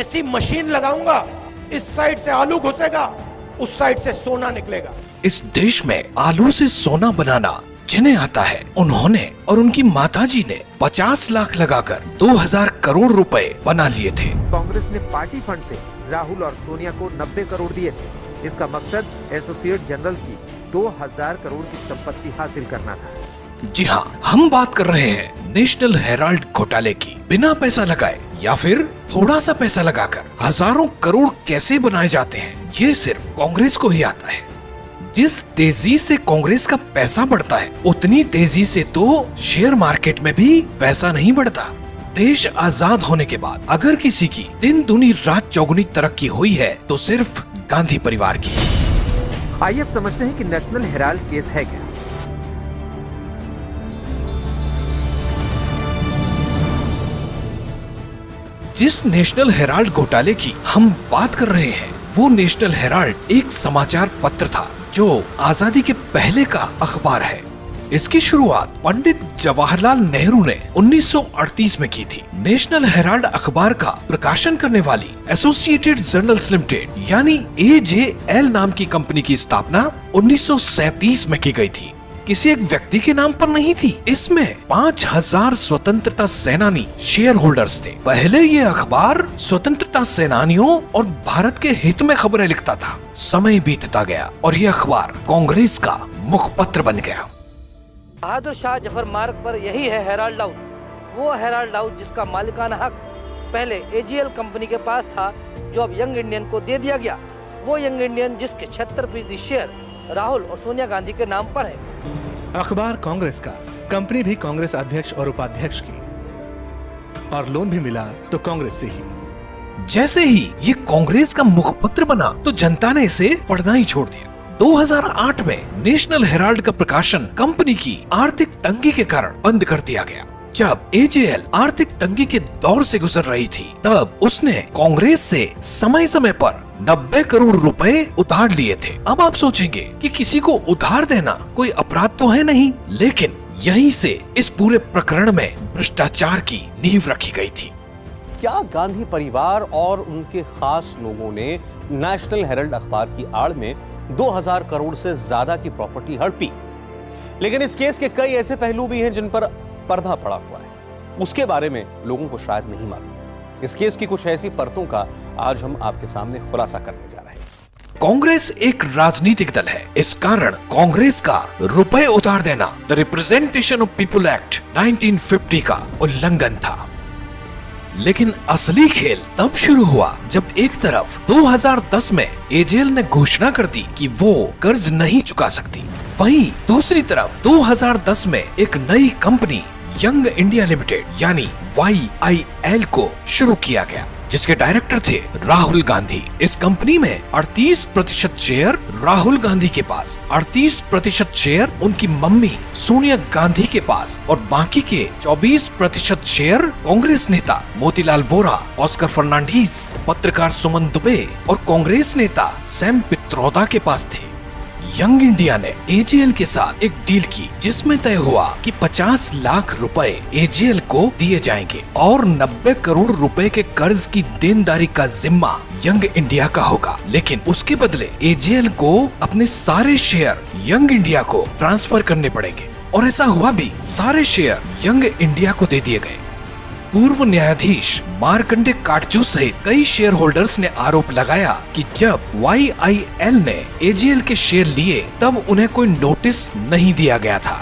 ऐसी मशीन लगाऊंगा, इस साइड से आलू घुसेगा, उस साइड से सोना निकलेगा। इस देश में आलू से सोना बनाना जिन्हें आता है, उन्होंने और उनकी माताजी ने 50 लाख लगाकर 2000 करोड़ रुपए बना लिए थे। कांग्रेस ने पार्टी फंड से राहुल और सोनिया को 90 करोड़ दिए थे। इसका मकसद एसोसिएट जनरल्स की 2000 करोड़ की संपत्ति हासिल करना था। जी हाँ, हम बात कर रहे हैं नेशनल हेराल्ड घोटाले की। बिना पैसा लगाए या फिर थोड़ा सा पैसा लगाकर हजारों करोड़ कैसे बनाए जाते हैं, ये सिर्फ कांग्रेस को ही आता है। जिस तेजी से कांग्रेस का पैसा बढ़ता है, उतनी तेजी से तो शेयर मार्केट में भी पैसा नहीं बढ़ता। देश आजाद होने के बाद अगर किसी की दिन दूनी रात चौगुनी तरक्की हुई है तो सिर्फ गांधी परिवार की। आइए अब समझते हैं कि नेशनल हेराल्ड केस है क्या। जिस नेशनल हेराल्ड घोटाले की हम बात कर रहे हैं, वो नेशनल हेराल्ड एक समाचार पत्र था जो आजादी के पहले का अखबार है। इसकी शुरुआत पंडित जवाहरलाल नेहरू ने 1938 में की थी। नेशनल हेराल्ड अखबार का प्रकाशन करने वाली एसोसिएटेड जर्नल्स लिमिटेड यानी AJL नाम की कंपनी की स्थापना 1937 में की गई थी। किसी एक व्यक्ति के नाम पर नहीं थी। इसमें 5000 स्वतंत्रता सेनानी शेयर होल्डर्स थे। पहले ये अखबार स्वतंत्रता सेनानियों और भारत के हित में खबरें लिखता था। समय बीतता गया और ये अखबार कांग्रेस का मुखपत्र बन गया। बहादुर शाह जफर मार्ग पर यही है हेराल्ड हाउस, वो हेराल्ड हाउस जिसका मालिकाना हक पहले AJL कंपनी के पास था, जो अब यंग इंडियन को दे दिया गया। वो यंग इंडियन जिसके 76% शेयर राहुल और सोनिया गांधी के नाम पर है। अखबार कांग्रेस का, कंपनी भी कांग्रेस अध्यक्ष और उपाध्यक्ष की, और लोन भी मिला तो कांग्रेस से ही। जैसे ही ये कांग्रेस का मुखपत्र बना तो जनता ने इसे पढ़ना ही छोड़ दिया। 2008 में नेशनल हेराल्ड का प्रकाशन कंपनी की आर्थिक तंगी के कारण बंद कर दिया गया। जब AJL आर्थिक तंगी के दौर से गुजर रही थी, तब उसने कांग्रेस से समय समय पर 90 करोड़ रुपए उधार लिए थे। अब आप सोचेंगे कि किसी को उधार देना कोई अपराध तो है नहीं, लेकिन यहीं से इस पूरे प्रकरण में भ्रष्टाचार की नींव रखी गई थी। क्या गांधी परिवार और उनके खास लोगों ने नेशनल हेराल्ड अखबार की आड़ में 2000 करोड़ से ज्यादा की प्रॉपर्टी हड़पी? लेकिन इस केस के कई ऐसे पहलू भी हैं जिन पर पर्दा पड़ा हुआ है, उसके बारे में लोगों को शायद नहीं मालूम। इस केस की कुछ ऐसी परतों का आज हम आपके सामने खुलासा करने जा रहे हैं। कांग्रेस एक राजनीतिक दल है, इस कारण कांग्रेस का रुपए उधार देना the representation of people act 1950 का उल्लंघन था। लेकिन असली खेल तब शुरू हुआ जब एक तरफ 2010 में AJL ने घोषणा कर दी कि वो कर्ज नहीं चुका सकती, वहीं दूसरी तरफ 2010 में एक नई कंपनी यंग इंडिया लिमिटेड यानी YIL को शुरू किया गया, जिसके डायरेक्टर थे राहुल गांधी। इस कंपनी में 38% शेयर राहुल गांधी के पास, 38% शेयर उनकी मम्मी सोनिया गांधी के पास और बाकी के 24% शेयर कांग्रेस नेता मोतीलाल वोरा, ऑस्कर फर्नांडीज, पत्रकार सुमन दुबे और कांग्रेस नेता सैम पित्रोदा के पास थे। यंग इंडिया ने AJL के साथ एक डील की, जिसमें तय हुआ कि 50 लाख रुपए AJL को दिए जाएंगे और 90 करोड़ रुपए के कर्ज की देनदारी का जिम्मा यंग इंडिया का होगा। लेकिन उसके बदले AJL को अपने सारे शेयर यंग इंडिया को ट्रांसफर करने पड़ेंगे, और ऐसा हुआ भी। सारे शेयर यंग इंडिया को दे दिए गए। पूर्व न्यायाधीश मार्कंडे काटजू सहित कई शेयर होल्डर्स ने आरोप लगाया कि जब YIL ने AJL के शेयर लिए तब उन्हें कोई नोटिस नहीं दिया गया था।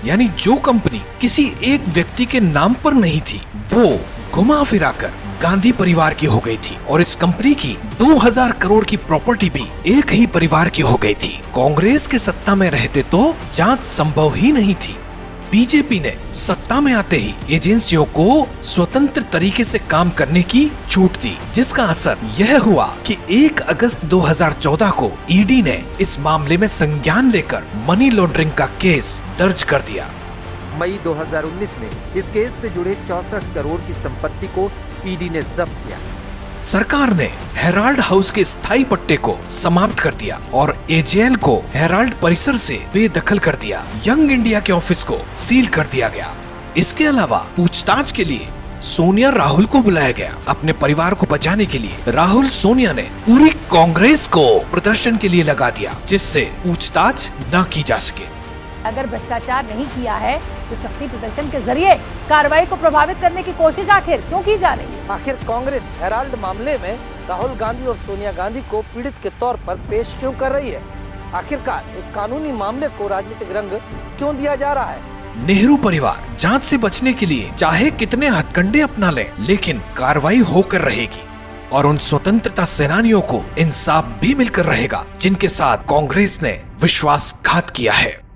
यानी जो कंपनी किसी एक व्यक्ति के नाम पर नहीं थी, वो घुमा फिराकर गांधी परिवार की हो गई थी, और इस कंपनी की 2000 करोड़ की प्रॉपर्टी भी एक ही परिवार की हो गई थी। कांग्रेस के सत्ता में रहते तो जांच संभव ही नहीं थी। बीजेपी ने सत्ता में आते ही एजेंसियों को स्वतंत्र तरीके से काम करने की छूट दी, जिसका असर यह हुआ कि 1 अगस्त 2014 को ईडी ने इस मामले में संज्ञान लेकर मनी लॉन्ड्रिंग का केस दर्ज कर दिया। मई 2019 में इस केस से जुड़े 64 करोड़ की संपत्ति को ईडी ने जब्त किया। सरकार ने हेराल्ड हाउस के स्थायी पट्टे को समाप्त कर दिया और AJL को हेराल्ड परिसर से बेदखल कर दिया। यंग इंडिया के ऑफिस को सील कर दिया गया। इसके अलावा पूछताछ के लिए सोनिया राहुल को बुलाया गया अपने परिवार को बचाने के लिए। राहुल सोनिया ने पूरी कांग्रेस को प्रदर्शन के लिए लगा दिया, जिससे पूछताछ न की जा सके। अगर भ्रष्टाचार नहीं किया है तो शक्ति प्रदर्शन के जरिए कार्रवाई को प्रभावित करने की कोशिश आखिर क्यों की जा रही है? आखिर कांग्रेस हेराल्ड मामले में राहुल गांधी और सोनिया गांधी को पीड़ित के तौर पर पेश क्यों कर रही है? आखिरकार एक कानूनी मामले को राजनीतिक रंग क्यों दिया जा रहा है? नेहरू परिवार जांच से बचने के लिए चाहे कितने हथकंडे अपना ले, लेकिन कार्रवाई होकर रहेगी और उन स्वतंत्रता सेनानियों को इंसाफ भी मिलकर रहेगा जिनके साथ कांग्रेस ने विश्वासघात किया है।